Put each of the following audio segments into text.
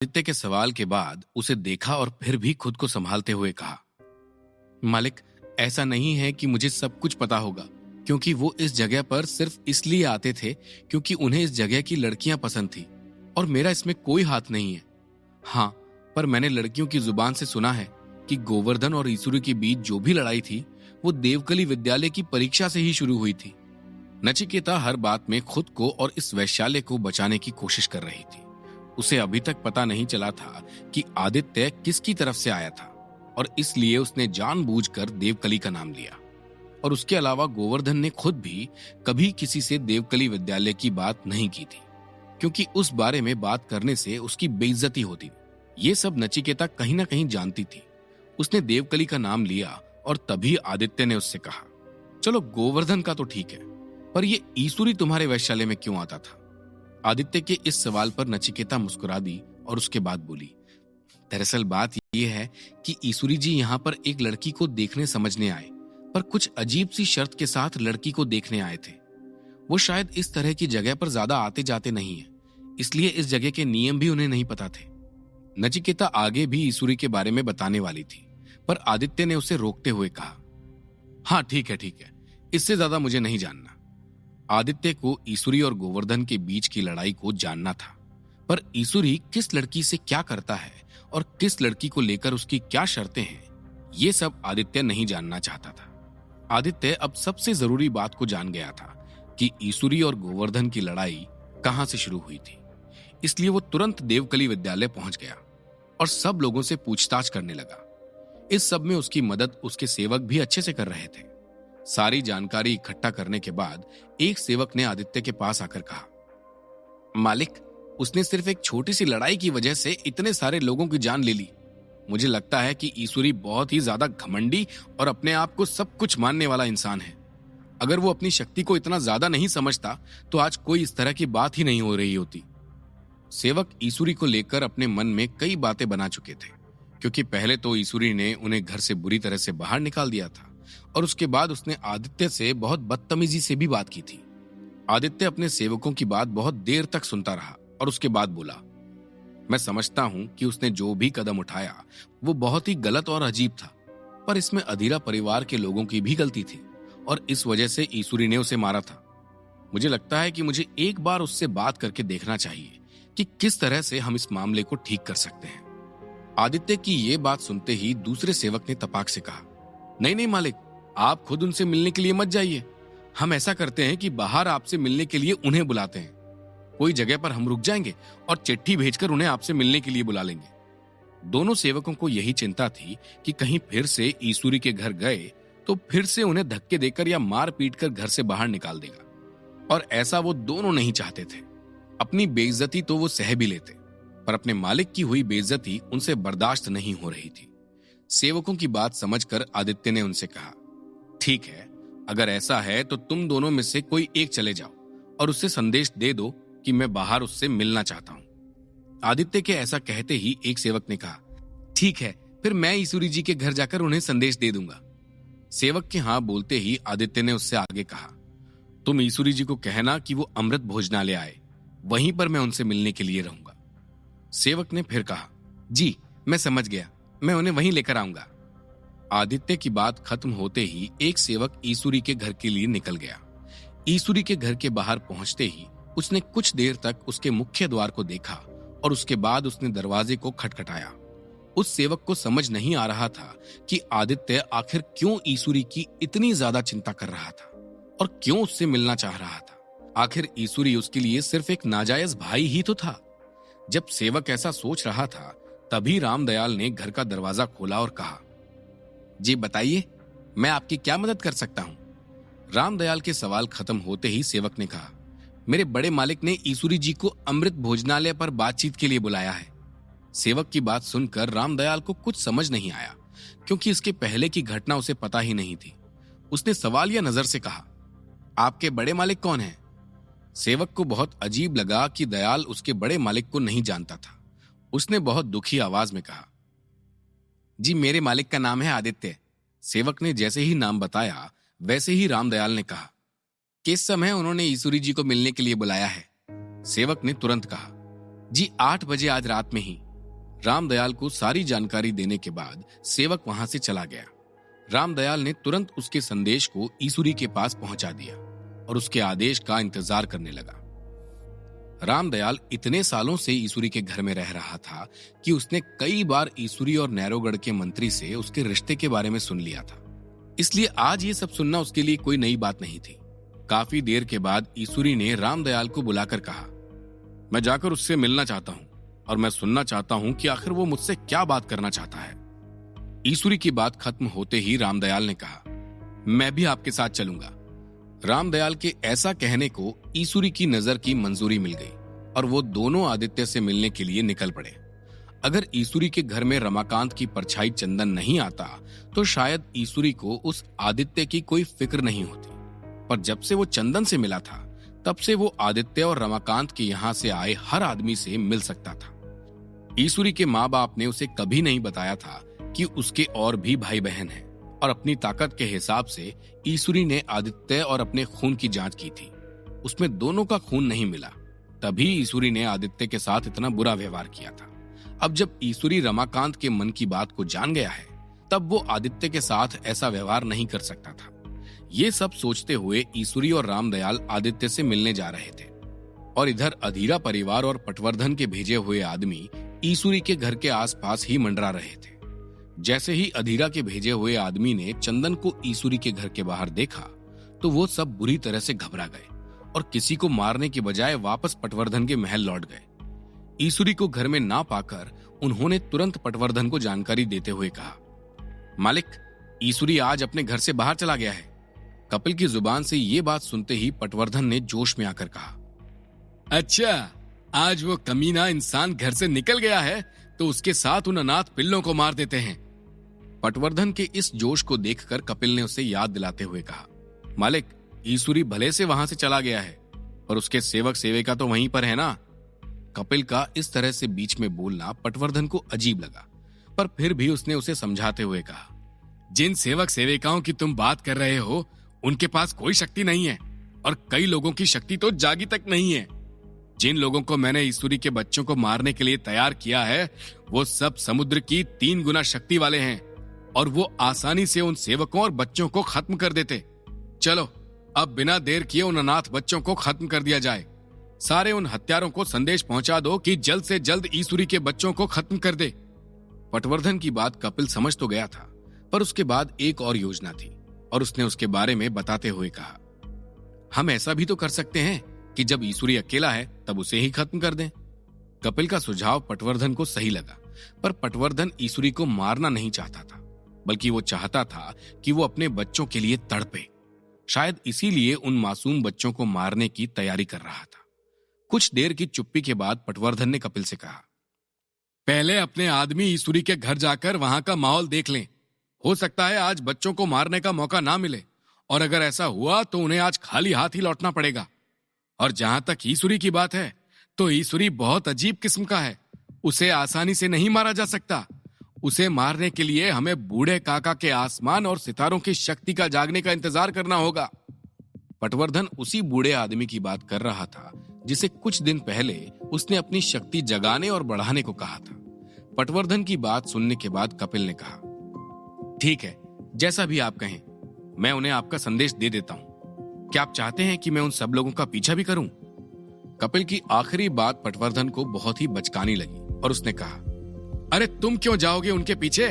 आदित्य के सवाल के बाद उसे देखा और फिर भी खुद को संभालते हुए कहा, मालिक, ऐसा नहीं है कि मुझे सब कुछ पता होगा, क्योंकि वो इस जगह पर सिर्फ इसलिए आते थे क्योंकि उन्हें इस जगह की लड़कियां पसंद थी और मेरा इसमें कोई हाथ नहीं है। हाँ, पर मैंने लड़कियों की जुबान से सुना है कि गोवर्धन और ईसुरी के बीच जो भी लड़ाई थी वो देवकली विद्यालय की परीक्षा से ही शुरू हुई थी। नचिकेता हर बात में खुद को और इस वैश्यालय को बचाने की कोशिश कर रही थी। उसे अभी तक पता नहीं चला था कि आदित्य किसकी तरफ से आया था और इसलिए उसने जानबूझकर देवकली का नाम लिया। और उसके अलावा गोवर्धन ने खुद भी कभी किसी से देवकली विद्यालय की बात नहीं की थी, क्योंकि उस बारे में बात करने से उसकी बेइज्जती होती। ये सब नचिकेता कहीं ना कहीं जानती थी। उसने देवकली का नाम लिया और तभी आदित्य ने उससे कहा, चलो गोवर्धन का तो ठीक है, पर ये ईसुरी तुम्हारे वैश्यालय में क्यों आता था? आदित्य के इस सवाल पर नचिकेता मुस्कुरा दी और उसके बाद बोली, दरअसल बात यह है कि ईसुरी जी यहाँ पर एक लड़की को देखने समझने आए, पर कुछ अजीब सी शर्त के साथ लड़की को देखने आए थे। वो शायद इस तरह की जगह पर ज्यादा आते जाते नहीं है, इसलिए इस जगह के नियम भी उन्हें नहीं पता थे। नचिकेता आगे भी ईसुरी के बारे में बताने वाली थी, पर आदित्य ने उसे रोकते हुए कहा, हाँ ठीक है, इससे ज्यादा मुझे नहीं जानना। आदित्य को ईसुरी और गोवर्धन के बीच की लड़ाई को जानना था, पर ईसुरी किस लड़की से क्या करता है और किस लड़की को लेकर उसकी क्या शर्तें हैं, ये सब आदित्य नहीं जानना चाहता था। आदित्य अब सबसे जरूरी बात को जान गया था कि ईसुरी और गोवर्धन की लड़ाई कहां से शुरू हुई थी। इसलिए वो तुरंत देवकली विद्यालय पहुंच गया और सब लोगों से पूछताछ करने लगा। इस सब में उसकी मदद उसके सेवक भी अच्छे से कर रहे थे। सारी जानकारी इकट्ठा करने के बाद एक सेवक ने आदित्य के पास आकर कहा, मालिक, उसने सिर्फ एक छोटी सी लड़ाई की वजह से इतने सारे लोगों की जान ले ली। मुझे लगता है कि ईसुरी बहुत ही ज्यादा घमंडी और अपने आप को सब कुछ मानने वाला इंसान है। अगर वो अपनी शक्ति को इतना ज्यादा नहीं समझता तो आज कोई इस तरह की बात ही नहीं हो रही होती। सेवक ईसुरी को लेकर अपने मन में कई बातें बना चुके थे, क्योंकि पहले तो ईसुरी ने उन्हें घर से बुरी तरह से बाहर निकाल दिया था और उसके बाद उसने आदित्य से बहुत बदतमीजी से भी बात की थी। आदित्य अपने सेवकों की बात बहुत देर तक सुनता रहा और उसके बाद बोला, मैं समझता हूं कि उसने जो भी कदम उठाया वो बहुत ही गलत और अजीब था, पर इसमें अधीरा परिवार के लोगों की भी गलती थी और इस वजह से ईसुरी ने उसे मारा था। मुझे लगता है कि मुझे एक बार उससे बात करके देखना चाहिए कि किस तरह से हम इस मामले को ठीक कर सकते हैं। आदित्य की ये बात सुनते ही दूसरे सेवक ने तपाक से कहा, नहीं मालिक, आप खुद उनसे मिलने के लिए मत जाइए। हम ऐसा करते हैं कि बाहर आपसे मिलने के लिए उन्हें बुलाते हैं। कोई जगह पर हम रुक जाएंगे और चिट्ठी भेजकर उन्हें आपसे मिलने के लिए बुला लेंगे। दोनों सेवकों को यही चिंता थी कि कहीं फिर से ईसुरी के घर गए तो फिर से उन्हें धक्के देकर या मार पीट कर घर से बाहर निकाल देगा, और ऐसा वो दोनों नहीं चाहते थे। अपनी बेइज्जती तो वो सह भी लेते, पर अपने मालिक की हुई बेइज्जती उनसे बर्दाश्त नहीं हो रही थी। सेवकों की बात समझकर आदित्य ने उनसे कहा, ठीक है, अगर ऐसा है तो तुम दोनों में से कोई एक चले जाओ और उससे संदेश दे दो कि मैं बाहर उससे मिलना चाहता हूं। आदित्य के ऐसा कहते ही एक सेवक ने कहा, ठीक है, फिर मैं ईसुरी जी के घर जाकर उन्हें संदेश दे दूंगा। सेवक के हाँ बोलते ही आदित्य ने उससे आगे कहा, तुम ईसुरी जी को कहना कि वो अमृत भोजनालय आए, वहीं पर मैं उनसे मिलने के लिए रहूंगा। सेवक ने फिर कहा, जी मैं समझ गया, मैं उन्हें वहीं लेकर आऊंगा। आदित्य की बात खत्म होते ही एक सेवक ईसुरी के घर के लिए निकल गया। ईसुरी के घर के बाहर पहुंचते ही उसने कुछ देर तक उसके मुख्य द्वार को देखा और उसके बाद उसने दरवाजे को खटखटाया। उस सेवक को समझ नहीं आ रहा था कि आदित्य आखिर क्यों ईसुरी की इतनी ज्यादा चिंता कर रहा था और क्यों उससे मिलना चाह रहा था। आखिर ईसुरी उसके लिए सिर्फ एक नाजायज भाई ही तो था। जब सेवक ऐसा सोच रहा था तभी रामदयाल ने घर का दरवाजा खोला और कहा, जी बताइए, मैं आपकी क्या मदद कर सकता हूं? रामदयाल के सवाल खत्म होते ही सेवक ने कहा, मेरे बड़े मालिक ने ईसुरी जी को अमृत भोजनालय पर बातचीत के लिए बुलाया है। सेवक की बात सुनकर रामदयाल को कुछ समझ नहीं आया, क्योंकि इसके पहले की घटना उसे पता ही नहीं थी। उसने सवालिया नजर से कहा, आपके बड़े मालिक कौन हैं? सेवक को बहुत अजीब लगा कि दयाल उसके बड़े मालिक को नहीं जानता था। उसने बहुत दुखी आवाज में कहा, जी मेरे मालिक का नाम है आदित्य। सेवक ने जैसे ही नाम बताया वैसे ही रामदयाल ने कहा, किस समय उन्होंने ईसुरी जी को मिलने के लिए बुलाया है? सेवक ने तुरंत कहा, जी 8 बजे आज रात में ही। रामदयाल को सारी जानकारी देने के बाद सेवक वहां से चला गया। रामदयाल ने तुरंत उसके संदेश को ईसुरी के पास पहुंचा दिया और उसके आदेश का इंतजार करने लगा। रामदयाल इतने सालों से ईसुरी के घर में रह रहा था कि उसने कई बार ईसुरी और नैरोगढ़ के मंत्री से उसके रिश्ते के बारे में सुन लिया था, इसलिए आज ये सब सुनना उसके लिए कोई नई बात नहीं थी। काफी देर के बाद ईसुरी ने रामदयाल को बुलाकर कहा, मैं जाकर उससे मिलना चाहता हूं और मैं सुनना चाहता हूं कि आखिर वो मुझसे क्या बात करना चाहता है। ईसुरी की बात खत्म होते ही रामदयाल ने कहा, मैं भी आपके साथ चलूंगा। रामदयाल के ऐसा कहने को ईसुरी की नजर की मंजूरी मिल गई और वो दोनों आदित्य से मिलने के लिए निकल पड़े। अगर ईसुरी के घर में रमाकांत की परछाई चंदन नहीं आता तो शायद ईसुरी को उस आदित्य की कोई फिक्र नहीं होती, पर जब से वो चंदन से मिला था तब से वो आदित्य और रमाकांत के यहाँ से आए हर आदमी से मिल सकता था। ईसुरी के माँ बाप ने उसे कभी नहीं बताया था कि उसके और भी भाई बहन हैं, और अपनी ताकत के हिसाब से ईसुरी ने आदित्य और अपने खून की जांच की थी। उसमें दोनों का खून नहीं मिला, तभी ईसुरी ने आदित्य के साथ इतना बुरा व्यवहार किया था। अब जब ईसुरी रमाकांत के मन की बात को जान गया है, तब वो आदित्य के साथ ऐसा व्यवहार नहीं कर सकता था। ये सब सोचते हुए ईसुरी और रामदयाल आदित्य से मिलने जा रहे थे, और इधर अधीरा परिवार और पटवर्धन के भेजे हुए आदमी ईसुरी के घर के आसपास ही मंडरा रहे थे। जैसे ही अधीरा के भेजे हुए आदमी ने चंदन को ईसुरी के घर के बाहर देखा तो वो सब बुरी तरह से घबरा गए और किसी को मारने के बजाय वापस पटवर्धन के महल लौट गए। ईसुरी को घर में ना पाकर उन्होंने तुरंत पटवर्धन को जानकारी देते हुए कहा, मालिक, ईसुरी आज अपने घर से बाहर चला गया है। कपिल की जुबान से ये बात सुनते ही पटवर्धन ने जोश में आकर कहा, अच्छा, आज वो कमीना इंसान घर से निकल गया है तो उसके साथ उन अनाथ पिल्लों को मार देते हैं। पटवर्धन के इस जोश को देखकर कपिल ने उसे याद दिलाते हुए कहा, मालिक, ईसुरी भले से वहां से चला गया है, पर उसके सेवक सेविका तो वहीं पर है ना। कपिल का इस तरह से बीच में बोलना पटवर्धन को अजीब लगा, पर फिर भी उसने उसे समझाते हुए कहा, जिन सेवक सेविकाओं की तुम बात कर रहे हो उनके पास कोई शक्ति नहीं है, और कई लोगों की शक्ति तो जागी तक नहीं है। जिन लोगों को मैंने ईसुरी के बच्चों को मारने के लिए तैयार किया है वो सब समुद्र की 3 गुना शक्ति वाले हैं, और वो आसानी से उन सेवकों और बच्चों को खत्म कर देते। चलो अब बिना देर किए उन अनाथ बच्चों को खत्म कर दिया जाए। सारे उन हत्यारों को संदेश पहुंचा दो कि जल्द से जल्द ईसुरी के बच्चों को खत्म कर दे। पटवर्धन की बात कपिल समझ तो गया था, पर उसके बाद एक और योजना थी और उसने उसके बारे में बताते हुए कहा, हम ऐसा भी तो कर सकते हैं कि जब ईसुरी अकेला है तब उसे ही खत्म कर दें। कपिल का सुझाव पटवर्धन को सही लगा, पर पटवर्धन ईसुरी को मारना नहीं चाहता था, बल्कि वो चाहता था कि वो अपने बच्चों के लिए तड़पे। शायद इसीलिए उन मासूम बच्चों को मारने की तैयारी कर रहा था। कुछ देर की चुप्पी के बाद पटवर्धन ने कपिल से कहा, पहले अपने आदमी ईसुरी के घर जाकर वहां का माहौल देख लें। हो सकता है आज बच्चों को मारने का मौका ना मिले, और अगर ऐसा हुआ तो उन्हें आज खाली हाथ ही लौटना पड़ेगा। और जहां तक ईसुरी की बात है तो ईसुरी बहुत अजीब किस्म का है, उसे आसानी से नहीं मारा जा सकता। उसे मारने के लिए हमें बूढ़े काका के आसमान और सितारों की शक्ति का जागने का इंतजार करना होगा। पटवर्धन उसी बूढ़े आदमी की बात कर रहा था जिसे कुछ दिन पहले उसने अपनी शक्ति जगाने और बढ़ाने को कहा था। पटवर्धन की बात सुनने के बाद कपिल ने कहा, ठीक है, जैसा भी आप कहें, मैं उन्हें आपका संदेश दे देता हूं। क्या आप चाहते हैं कि मैं उन सब लोगों का पीछा भी करूं? कपिल की आखिरी बात पटवर्धन को बहुत ही बचकानी लगी और उसने कहा, अरे तुम क्यों जाओगे उनके पीछे?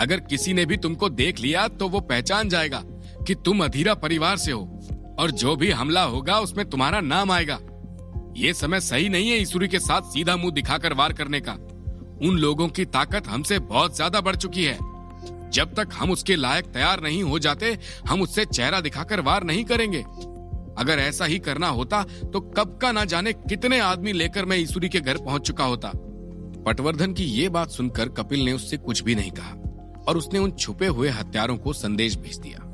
अगर किसी ने भी तुमको देख लिया तो वो पहचान जाएगा कि तुम अधीरा परिवार से हो, और जो भी हमला होगा उसमें तुम्हारा नाम आएगा। ये समय सही नहीं है ईसुरी के साथ सीधा मुंह दिखाकर वार करने का। उन लोगों की ताकत हमसे बहुत ज्यादा बढ़ चुकी है। जब तक हम उसके लायक तैयार नहीं हो जाते, हम उससे चेहरा दिखाकर वार नहीं करेंगे। अगर ऐसा ही करना होता तो कब का ना जाने कितने आदमी लेकर मैं ईसुरी के घर पहुंच चुका होता। पटवर्धन की ये बात सुनकर कपिल ने उससे कुछ भी नहीं कहा और उसने उन छुपे हुए हत्यारों को संदेश भेज दिया।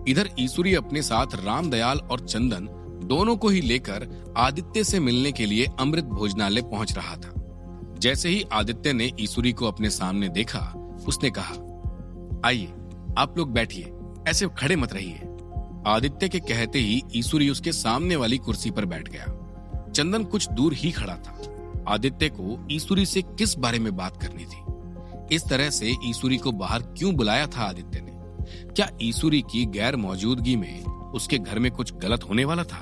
इधर ईसुरी अपने साथ रामदयाल और चंदन दोनों को ही लेकर आदित्य से मिलने के लिए अमृत भोजनालय पहुंच रहा था। जैसे ही आदित्य ने ईसुरी को अपने सामने देखा, उसने कहा, आइए आप लोग बैठिए, ऐसे खड़े मत रहिए। आदित्य के कहते ही ईसुरी उसके सामने वाली कुर्सी पर बैठ गया। चंदन कुछ दूर ही खड़ा था। आदित्य को ईश्वरी से किस बारे में बात करनी थी? इस तरह से ईश्वरी को बाहर क्यों बुलाया था आदित्य ने? क्या ईश्वरी की गैर मौजूदगी में उसके घर में कुछ गलत होने वाला था?